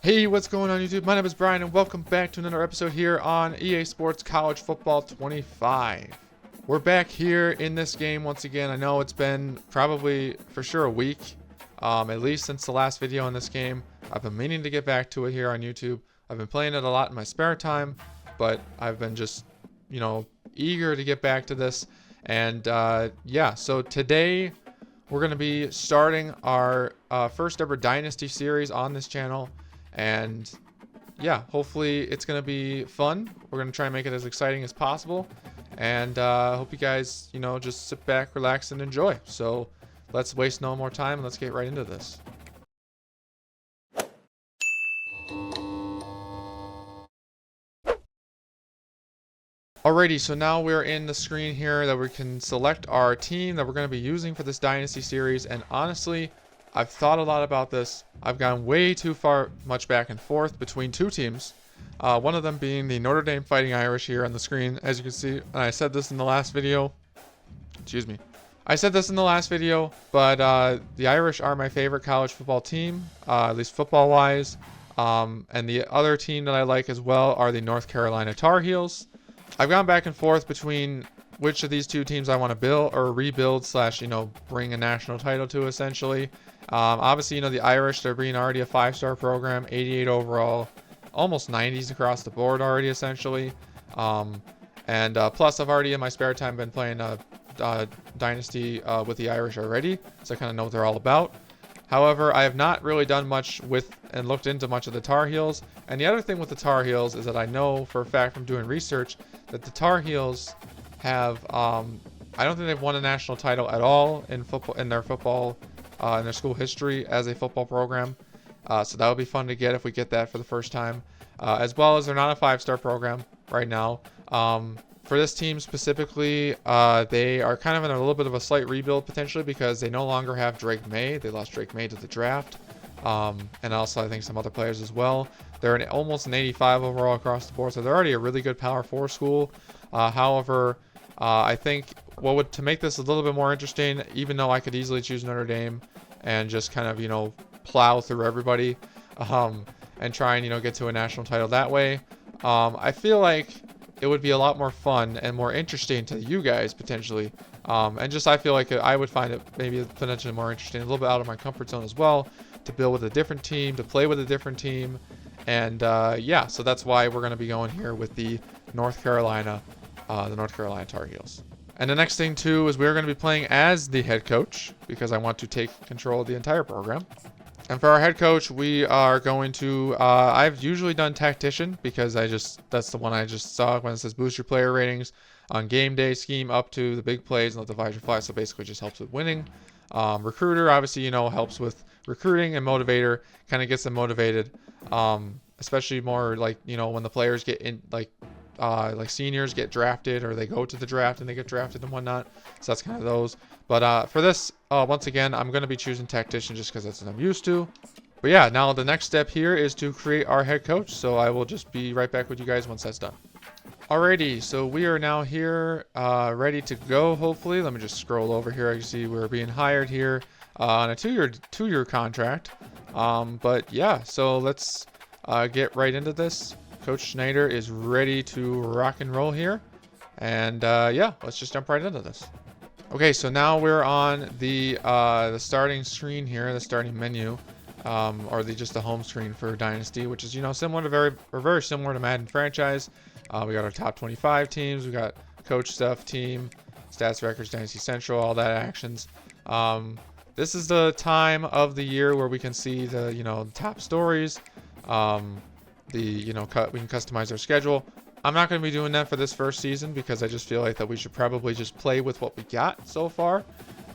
Hey, what's going on YouTube? My name is Brian and welcome back to another episode here on EA Sports College Football 25. We're back here in this game once again. I know it's been probably for sure a week, at least since the last video in this game. I've been meaning to get back to it here on YouTube. I've been playing it a lot in my spare time, but I've been just, eager to get back to this. And yeah, so today we're going to be starting our first ever Dynasty series on this channel. And yeah, hopefully it's going to be fun. We're going to try and make it as exciting as possible. And hope you guys, just sit back, relax, and enjoy. So let's waste no more time and let's get right into this. Alrighty, so now we're in the screen here that we can select our team that we're going to be using for this Dynasty series. And honestly, I've thought a lot about this. I've gone way too much back and forth between two teams. One of them being the Notre Dame Fighting Irish here on the screen. As you can see, and I said this in the last video. Excuse me. I said this in the last video, but the Irish are my favorite college football team, at least football-wise. And the other team that I like as well are the North Carolina Tar Heels. I've gone back and forth between which of these two teams I want to build or rebuild slash, bring a national title to essentially. Obviously, the Irish, they're being already a 5-star program, 88 overall, almost 90s across the board already essentially. Plus I've already in my spare time been playing Dynasty with the Irish already, so I kind of know what they're all about. However, I have not really done much with and looked into much of the Tar Heels. And the other thing with the Tar Heels is that I know for a fact from doing research that the Tar Heels have, I don't think they've won a national title at all in football, in their school history as a football program. So that would be fun to get if we get that for the first time. As well as they're not a 5-star program right now. For this team specifically, they are kind of in a little bit of a slight rebuild potentially because they no longer have Drake May. They lost Drake May to the draft. And also I think some other players as well. They're almost an 85 overall across the board, so they're already a really good Power 4 school. However, I think to make this a little bit more interesting, even though I could easily choose Notre Dame and just kind of, plow through everybody and try and, get to a national title that way, I feel like it would be a lot more fun and more interesting to you guys potentially. And just I feel like I would find it maybe potentially more interesting, a little bit out of my comfort zone as well, to build with a different team, to play with a different team. And yeah, so that's why we're going to be going here with the North Carolina Tar Heels. And the next thing too is we're going to be playing as the head coach because I want to take control of the entire program. And for our head coach, we are going to, I've usually done tactician because that's the one I just saw when it says boost your player ratings on game day, scheme up to the big plays and let the visor fly. So basically just helps with winning. Recruiter, obviously, helps with recruiting, and motivator kind of gets them motivated. Especially more like, when the players get in, like seniors get drafted or they go to the draft and they get drafted and whatnot. So that's kind of those. But for this, once again, I'm going to be choosing tactician just because that's what I'm used to. But yeah, now the next step here is to create our head coach. So I will just be right back with you guys once that's done. Alrighty, so we are now here, ready to go, hopefully. Let me just scroll over here. I can see we're being hired here on a two-year contract. But yeah, so let's get right into this. Coach Schneider is ready to rock and roll here. And yeah, let's just jump right into this. Okay, so now we're on the starting screen here, the starting menu, or just the home screen for Dynasty, which is similar to very similar to Madden franchise. We got our top 25 teams, we got coach stuff, team, stats, records, Dynasty Central, all that actions. This is the time of the year where we can see the top stories. We can customize our schedule. I'm not going to be doing that for this first season because I just feel like that we should probably just play with what we got so far.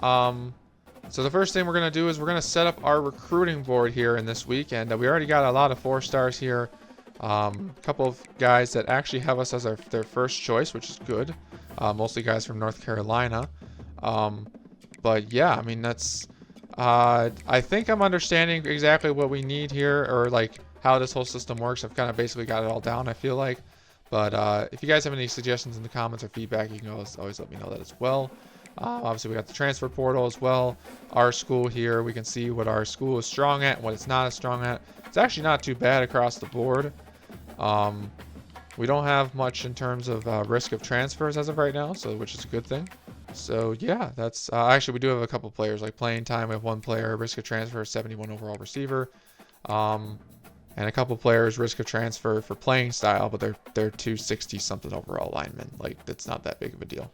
So the first thing we're going to do is we're going to set up our recruiting board here in this week, and we already got a lot of 4-stars here. A couple of guys that actually have us as their first choice, which is good. Mostly guys from North Carolina. But yeah, I mean that's. I think I'm understanding exactly what we need here, or like how this whole system works. I've kind of basically got it all down, I feel like. But if you guys have any suggestions in the comments or feedback, you can always let me know that as well. Obviously, we got the transfer portal as well. Our school here, we can see what our school is strong at and what it's not as strong at. It's actually not too bad across the board. We don't have much in terms of risk of transfers as of right now, so which is a good thing. So yeah, that's actually we do have a couple players like playing time. We have one player, risk of transfer, 71 overall receiver, and a couple players risk of transfer for playing style, but they're 260 something overall linemen. Like that's not that big of a deal.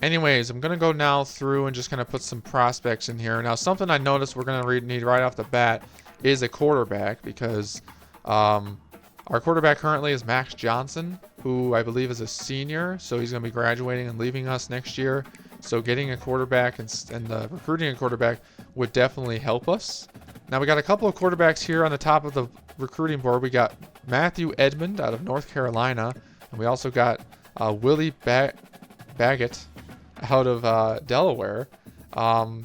Anyways, I'm gonna go now through and just kind of put some prospects in here. Now, something I noticed we're gonna need right off the bat is a quarterback because our quarterback currently is Max Johnson, who I believe is a senior, so he's going to be graduating and leaving us next year. So getting a quarterback and recruiting a quarterback would definitely help us. Now we got a couple of quarterbacks here on the top of the recruiting board. We got Matthew Edmond out of North Carolina, and we also got Willie Baggett out of Delaware.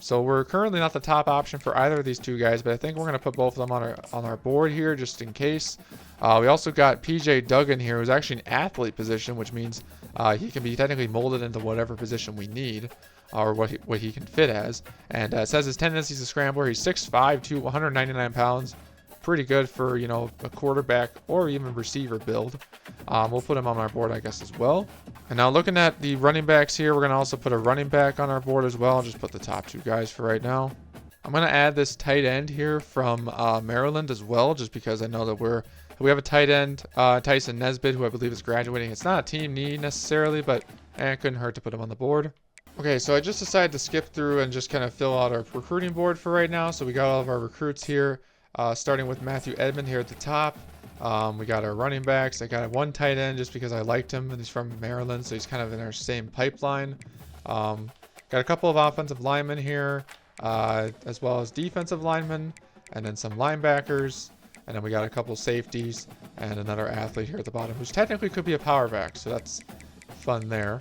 So we're currently not the top option for either of these two guys, but I think we're going to put both of them on our board here just in case. We also got PJ Duggan here, who's actually an athlete position, which means he can be technically molded into whatever position we need or what he can fit as. And it says his tendency is a scrambler. He's 6'5", 199 pounds. Pretty good for, you know, a quarterback or even receiver build. We'll put him on our board, I guess, as well. And now looking at the running backs here, we're going to also put a running back on our board as well. I'll just put the top two guys for right now. I'm going to add this tight end here from Maryland as well, just because I know that we have a tight end, Tyson Nesbitt, who I believe is graduating. It's not a team need necessarily, but it couldn't hurt to put him on the board. Okay, so I just decided to skip through and just kind of fill out our recruiting board for right now. So we got all of our recruits here, starting with Matthew Edmond here at the top. We got our running backs. I got one tight end just because I liked him, and he's from Maryland, so he's kind of in our same pipeline. Got a couple of offensive linemen here, as well as defensive linemen, and then some linebackers. And then we got a couple safeties and another athlete here at the bottom, who's technically could be a power back, so that's fun there.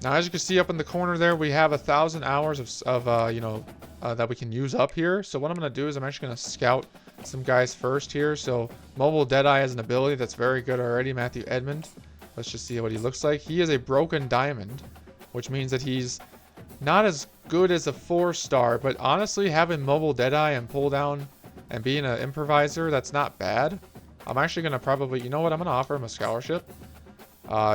Now, as you can see up in the corner there, we have 1,000 hours of that we can use up here. So what I'm going to do is I'm actually going to scout some guys first here. So Mobile Deadeye has an ability that's very good already, Matthew Edmond. Let's just see what he looks like. He is a broken diamond, which means that he's not as good as a 4-star, but honestly, having Mobile Deadeye and pull down and being an improviser, that's not bad. I'm actually going to probably, you know what, I'm going to offer him a scholarship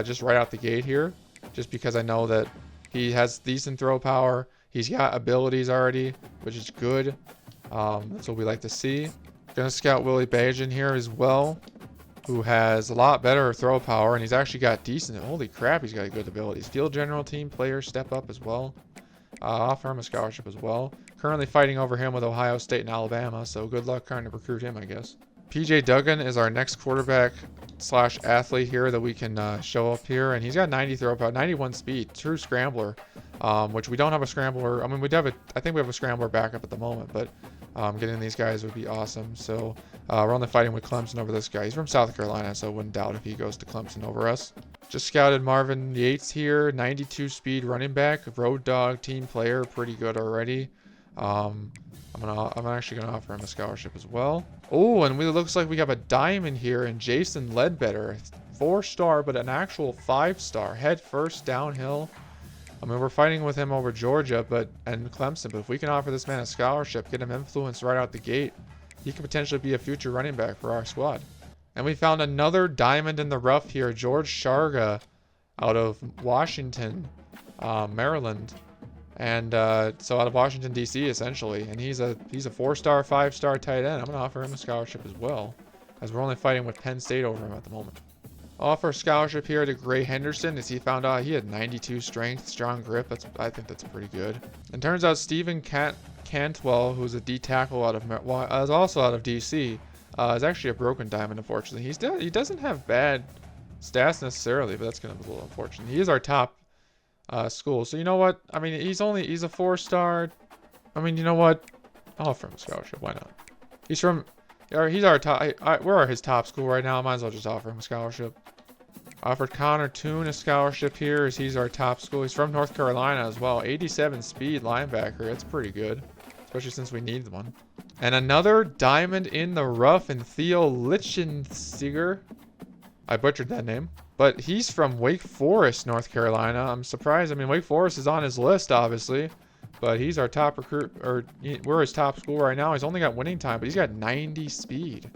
just right out the gate here, just because I know that he has decent throw power. He's got abilities already, which is good. That's what we like to see. Going to scout Willie Bajan here as well, who has a lot better throw power, and he's actually got decent, holy crap, he's got good abilities. Field general, team player, step up as well. Offer him a scholarship as well. Currently fighting over him with Ohio State and Alabama, so good luck trying to recruit him, I guess. PJ Duggan is our next quarterback / athlete here that we can show up here, and he's got 90 throw power, 91 speed, true scrambler, which we don't have a scrambler. I mean, I think we have a scrambler backup at the moment, but getting these guys would be awesome. So we're only fighting with Clemson over this guy. He's from South Carolina, so I wouldn't doubt if he goes to Clemson over us. Just scouted Marvin Yates here, 92 speed running back, road dog, team player, pretty good already. I'm actually gonna offer him a scholarship as well. Oh, and it looks like we have a diamond here in Jason Ledbetter, 4-star, but an actual 5-star, head first downhill. I mean, we're fighting with him over Georgia, and Clemson, but if we can offer this man a scholarship, get him influence right out the gate, he could potentially be a future running back for our squad. And we found another diamond in the rough here, George Sharga out of Washington, Maryland. And so out of Washington, D.C., essentially. And he's a 4-star, 5-star tight end. I'm going to offer him a scholarship as well, as we're only fighting with Penn State over him at the moment. I'll offer a scholarship here to Gray Henderson, as he found out he had 92 strength, strong grip. I think that's pretty good. And turns out Stephen Cantwell, who's a D tackle is also out of D.C., is actually a broken diamond, unfortunately. He doesn't have bad stats necessarily, but that's going to be a little unfortunate. He is our top school. So you know what? I mean, he's a 4-star. I mean, you know what? I'll offer him a scholarship. Why not? He's our top. We're his top school right now. I might as well just offer him a scholarship. Offered Connor Toon a scholarship here, as he's our top school. He's from North Carolina as well. 87 speed linebacker. That's pretty good, especially since we need one. And another diamond in the rough in Theo Lichtensteiger. I butchered that name. But he's from Wake Forest, North Carolina. I'm surprised. I mean, Wake Forest is on his list, obviously. But he's our top recruit, we're his top school right now. He's only got winning time, but he's got 90 speed.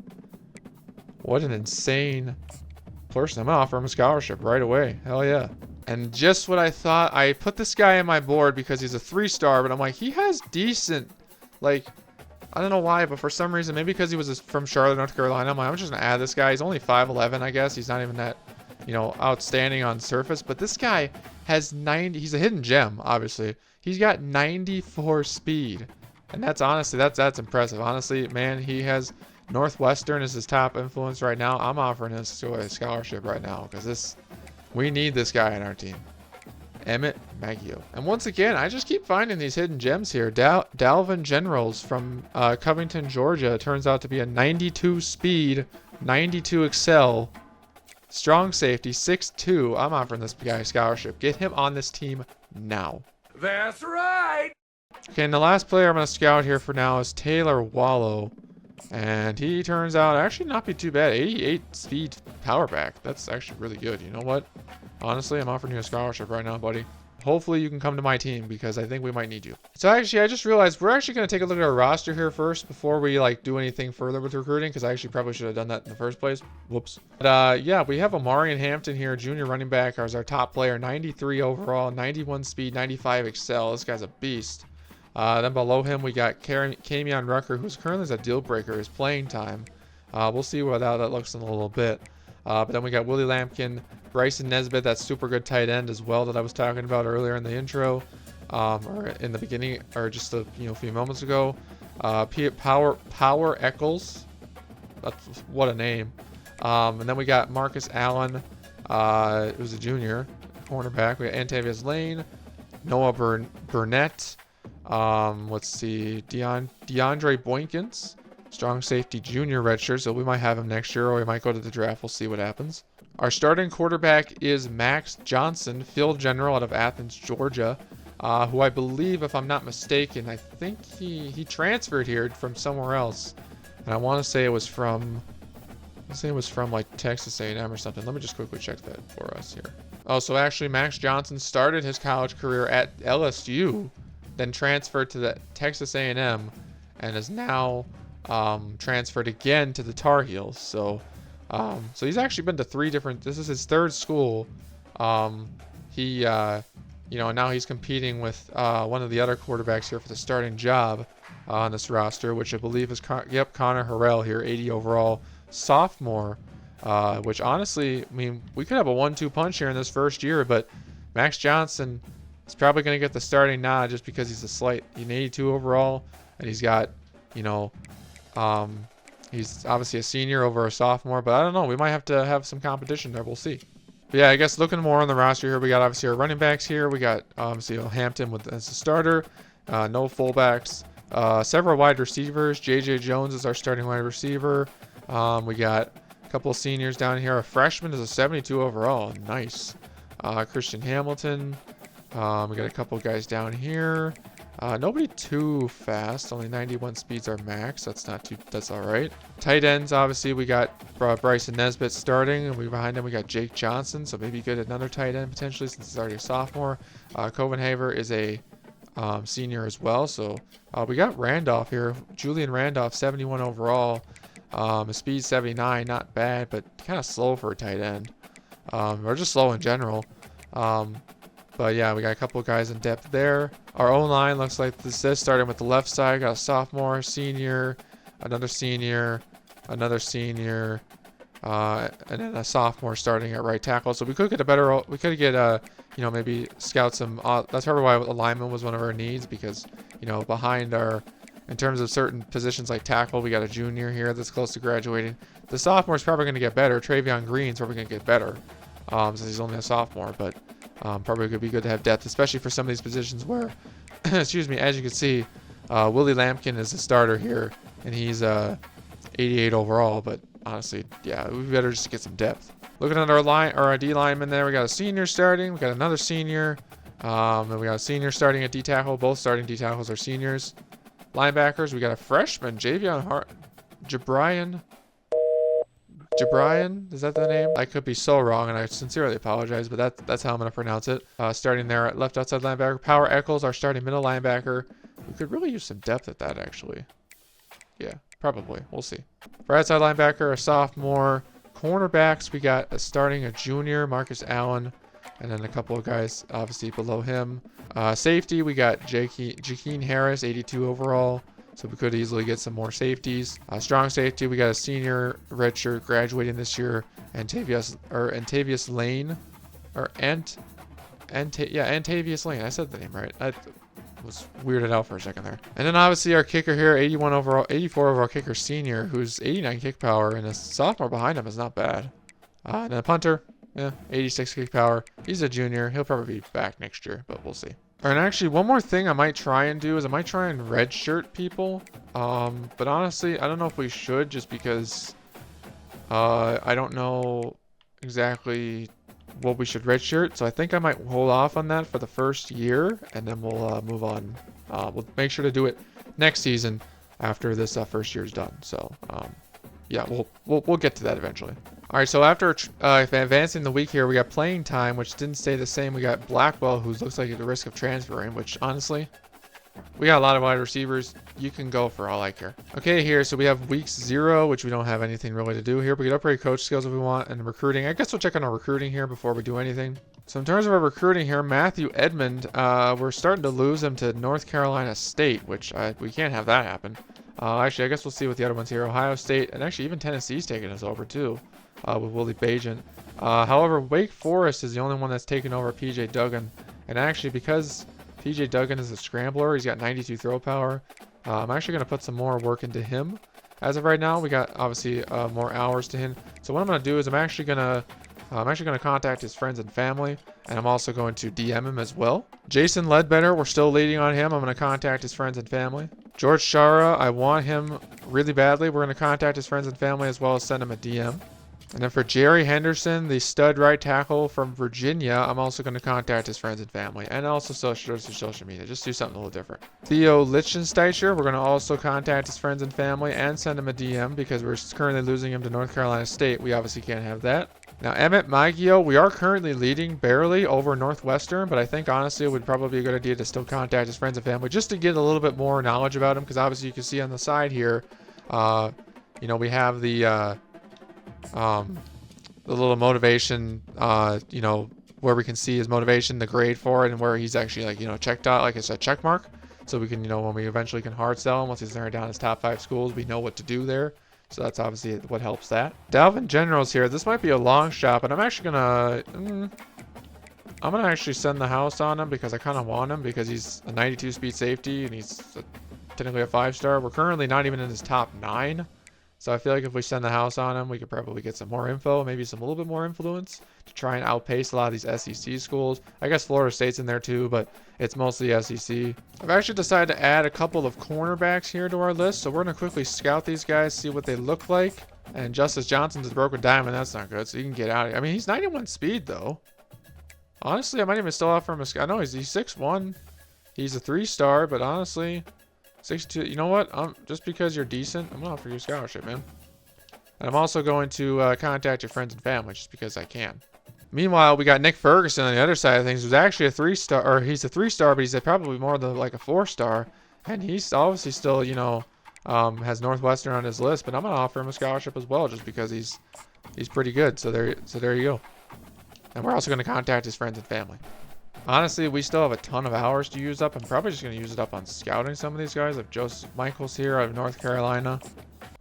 What an insane person. I'm gonna offer him a scholarship right away. Hell yeah. And just what I thought, I put this guy in my board because he's a 3-star, but I'm like, he has decent, like, I don't know why, but for some reason, maybe because he was from Charlotte, North Carolina, I'm like, I'm just gonna add this guy. He's only 5'11", I guess. He's not even that, you know, outstanding on surface, but this guy has 90, he's a hidden gem, obviously. He's got 94 speed. And that's honestly, that's impressive. Honestly, man, he has Northwestern as his top influence right now. I'm offering this to a scholarship right now because we need this guy on our team. Emmett Maggio. And once again, I just keep finding these hidden gems here. Dalvin Generals from Covington, Georgia turns out to be a 92 speed, 92 excel, strong safety, 6'2". I'm offering this guy a scholarship. Get him on this team now. That's right. Okay, and the last player I'm going to scout here for now is Taylor Wallow. And he turns out actually not be too bad. 88 speed power back. That's actually really good. You know what? Honestly, I'm offering you a scholarship right now, buddy. Hopefully you can come to my team because I think we might need you. So actually, I just realized we're actually going to take a look at our roster here first before we like do anything further with recruiting because I actually probably should have done that in the first place. Whoops. But yeah, we have Amarian Hampton here, junior running back as our top player, 93 overall, 91 speed, 95 excel. This guy's a beast. Then below him, we got Camion Rucker, who's currently a deal breaker, his playing time. We'll see how that looks in a little bit. But then we got Willie Lampkin, Bryson Nesbitt, that super good tight end as well that I was talking about earlier in the intro, or in the beginning, or just a few moments ago. Power Eccles, that's what a name. And then we got Marcus Allen, who's a junior cornerback. We got Antavius Lane, Noah Burnett. Let's see, DeAndre Boykins, strong safety junior redshirt, so we might have him next year or we might go to the draft. We'll see what happens. Our starting quarterback is Max Johnson, field general out of Athens, Georgia, who I believe, if I'm not mistaken, I think he transferred here from somewhere else, and I want to say it was from like Texas A&M or something. Let me just quickly check that for us here. Oh, so actually Max Johnson started his college career at LSU, then transferred to the Texas A&M, and is now transferred again to the Tar Heels. So he's actually been to 3 different. This is his 3rd school. Now he's competing with one of the other quarterbacks here for the starting job on this roster, which I believe is Connor Harrell here, 80 overall, sophomore. Which honestly, I mean, we could have a 1-2 punch here in this first year, but Max Johnson. He's probably going to get the starting nod just because he's he's 82 overall, and he's got, he's obviously a senior over a sophomore, but I don't know. We might have to have some competition there. We'll see. But yeah, I guess looking more on the roster here, we got obviously our running backs here. We got obviously Hampton as a starter, no fullbacks, several wide receivers. J.J. Jones is our starting wide receiver. We got a couple of seniors down here. A freshman is a 72 overall. Nice. Christian Hamilton. We got a couple guys down here. Nobody too fast. Only 91 speeds are max. That's all right. Tight ends, obviously, we got Bryson Nesbitt starting, and behind him we got Jake Johnson. So maybe get another tight end potentially since he's already a sophomore. Covenhaver is a senior as well. So we got Randolph here. Julian Randolph, 71 overall. His speed 79, not bad, but kind of slow for a tight end. Or just slow in general. But yeah, we got a couple of guys in depth there. Our O-line looks like this is starting with the left side. Got a sophomore, senior, another senior, and then a sophomore starting at right tackle. So we could get maybe scout some. That's probably why alignment was one of our needs because behind in terms of certain positions like tackle, we got a junior here that's close to graduating. The sophomore is probably going to get better. Travion Green's probably going to get better since he's only a sophomore, but. Probably could be good to have depth, especially for some of these positions where, excuse me, as you can see, Willie Lampkin is a starter here, and he's 88 overall. But honestly, yeah, we better just get some depth. Looking at our D lineman there, we got a senior starting, we got another senior, and we got a senior starting at D tackle. Both starting D tackles are seniors. Linebackers, we got a freshman, Jabrian, is that the name? I could be so wrong, and I sincerely apologize, but that's how I'm going to pronounce it. Starting there at left outside linebacker. Power Eccles, our starting middle linebacker. We could really use some depth at that, actually. Yeah. Probably. We'll see. For outside linebacker, a sophomore. Cornerbacks, we got a junior, Marcus Allen, and then a couple of guys obviously below him. Safety, we got Jakeen Harris, 82 overall. So we could easily get some more safeties. Strong safety, we got a senior redshirt graduating this year, Antavius Lane, Antavius Lane. I said the name right. I was weirded out for a second there. And then obviously our kicker here, 84 overall kicker senior, who's 89 kick power, and a sophomore behind him is not bad. And then a punter, 86 kick power. He's a junior. He'll probably be back next year, but we'll see. And actually, one more thing I might try and do is I might try and redshirt people. But honestly, I don't know if we should, just because I don't know exactly what we should redshirt. So I think I might hold off on that for the first year, and then we'll move on. We'll make sure to do it next season after this first year is done. So yeah, we'll get to that eventually. All right, so after advancing the week here, we got playing time, which didn't stay the same. We got Blackwell, who looks like at the risk of transferring, which honestly, we got a lot of wide receivers. You can go for all I care. Okay, here, so we have week 0, which we don't have anything really to do here. We can upgrade coach skills if we want, and recruiting. I guess we'll check on our recruiting here before we do anything. So in terms of our recruiting here, Matthew Edmond, we're starting to lose him to North Carolina State, which we can't have that happen. Actually, I guess we'll see what the other ones here. Ohio State, and actually even Tennessee's taking us over too. With Willie Bajan. However, Wake Forest is the only one that's taken over PJ Duggan. And actually, because PJ Duggan is a scrambler, he's got 92 throw power. I'm actually going to put some more work into him. As of right now, we got obviously more hours to him. So what I'm going to do is I'm actually going to contact his friends and family, and I'm also going to DM him as well. Jason Ledbetter, we're still leading on him. I'm going to contact his friends and family. George Shara, I want him really badly. We're going to contact his friends and family as well as send him a DM. And then for Jerry Henderson, the stud right tackle from Virginia, I'm also going to contact his friends and family, and also social media. Just do something a little different. Theo Lichtensteicher, we're going to also contact his friends and family and send him a DM because we're currently losing him to North Carolina State. We obviously can't have that. Now, Emmett Maggio, we are currently leading barely over Northwestern, but I think honestly it would probably be a good idea to still contact his friends and family just to get a little bit more knowledge about him, because obviously you can see on the side here, we have the little motivation, where we can see his motivation, the grade for it, and where he's actually checked out, like it's a check mark. So we can, when we eventually can hard sell him, once he's narrowed down his top 5 schools, we know what to do there. So that's obviously what helps that. Dalvin General's here. This might be a long shot, but I'm actually gonna, actually send the house on him because I kind of want him because he's a 92 speed safety and he's technically a 5-star. We're currently not even in his top 9. So I feel like if we send the house on him, we could probably get some more info, maybe a little bit more influence to try and outpace a lot of these SEC schools. I guess Florida State's in there too, but it's mostly SEC. I've actually decided to add a couple of cornerbacks here to our list. So we're going to quickly scout these guys, see what they look like. And Justice Johnson's a broken diamond. That's not good. So you can get out of here. I mean, he's 91 speed though. Honestly, I might even still offer him a scout. I know he's 6'1". He's a 3-star, but honestly... 62. You know what? Just because you're decent, I'm gonna offer you a scholarship, man. And I'm also going to contact your friends and family just because I can. Meanwhile, we got Nick Ferguson on the other side of things, who's actually a 3-star, or he's a 3-star, but he's probably more than like a 4-star, and he's obviously still, has Northwestern on his list. But I'm gonna offer him a scholarship as well, just because he's pretty good. So there you go. And we're also gonna contact his friends and family. Honestly, we still have a ton of hours to use up. I'm probably just going to use it up on scouting some of these guys. I have Joseph Michaels here out of North Carolina,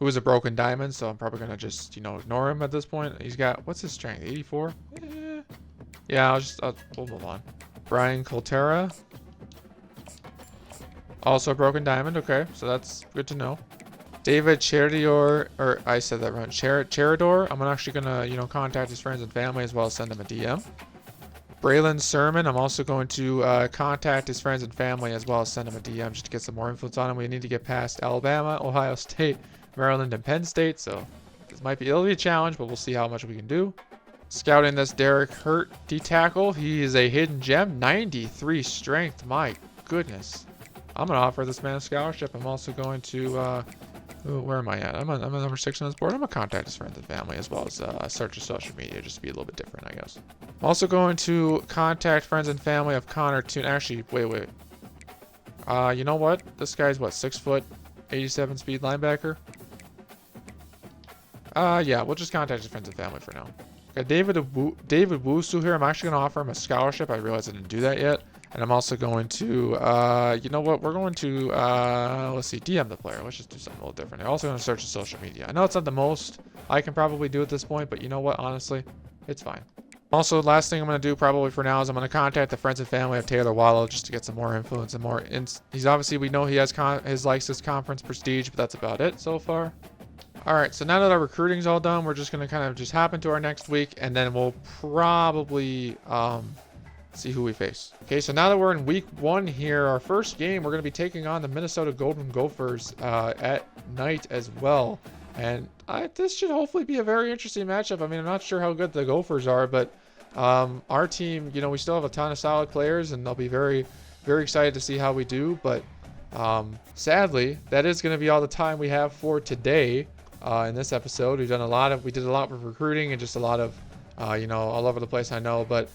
who is a broken diamond, so I'm probably going to just, ignore him at this point. He's got, what's his strength, 84? Yeah, we'll move on. Brian Coltera, also a broken diamond. Okay, so that's good to know. David Cheridor, or I said that wrong, Cheridor. I'm actually going to, contact his friends and family as well as send him a DM. Braylon Sermon, I'm also going to contact his friends and family as well as send him a DM just to get some more influence on him. We need to get past Alabama, Ohio State, Maryland, and Penn State. So it'll be a challenge, but we'll see how much we can do. Scouting this Derek Hurt D-tackle. He is a hidden gem, 93 strength. My goodness. I'm going to offer this man a scholarship. I'm also going to... where am I at? I'm on number 6 on this board. I'm going to contact his friends and family as well as search his social media just to be a little bit different, I guess. I'm also going to contact friends and family of Connor Toon. Actually, wait. You know what? This guy's, 6 foot, 87 speed linebacker? Yeah, we'll just contact his friends and family for now. Got David Wusu here. I'm actually going to offer him a scholarship. I realized I didn't do that yet. And I'm also going to, you know what? We're going to, let's see, DM the player. Let's just do something a little different. I'm also going to search his social media. I know it's not the most I can probably do at this point, but you know what? Honestly, it's fine. Also, last thing I'm going to do probably for now is I'm going to contact the friends and family of Taylor Wallow just to get some more influence and more. He's obviously, we know he has his conference prestige, but that's about it so far. All right, so now that our recruiting's all done, we're just going to kind of just hop into our next week, and then we'll probably see who we face. Okay, so now that we're in week 1 here, our first game, we're going to be taking on the Minnesota Golden Gophers at night as well. And this should hopefully be a very interesting matchup. I mean, I'm not sure how good the Gophers are, but our team, you know, we still have a ton of solid players, and they'll be very, very excited to see how we do. But sadly, that is going to be all the time we have for today. In this episode, we did a lot with recruiting and just a lot of, you know, all over the place, I know, but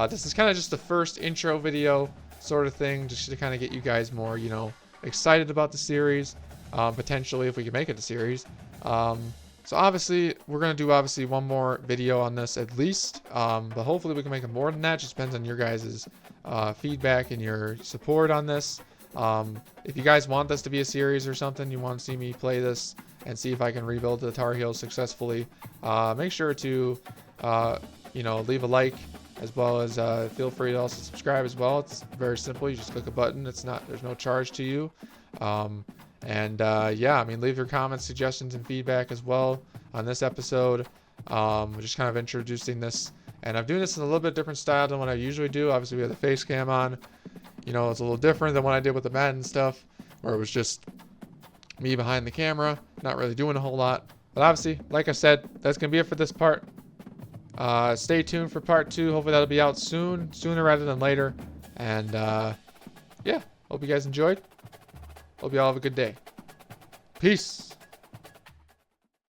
this is kind of just the first intro video sort of thing, just to kind of get you guys more, you know, excited about the series, potentially if we can make it a series. So obviously, we're going to do one more video on this at least, but hopefully we can make it more than that. Just depends on your guys' feedback and your support on this. If you guys want this to be a series or something, you want to see me play this and see if I can rebuild the Tar Heels successfully, make sure to, you know, leave a like, as well as feel free to also subscribe as well. It's very simple. You just click a button. There's no charge to you. Yeah, I mean, leave your comments, suggestions, and feedback as well on this episode. We're just kind of introducing this, and I'm doing this in a little bit different style than what I usually do. Obviously, we have the face cam on. You know, it's a little different than what I did with the Madden stuff, where it was just me behind the camera, not really doing a whole lot. But obviously, like I said, that's going to be it for this part. Stay tuned for part 2. Hopefully that'll be out sooner rather than later. And yeah, hope you guys enjoyed. Hope you all have a good day. Peace.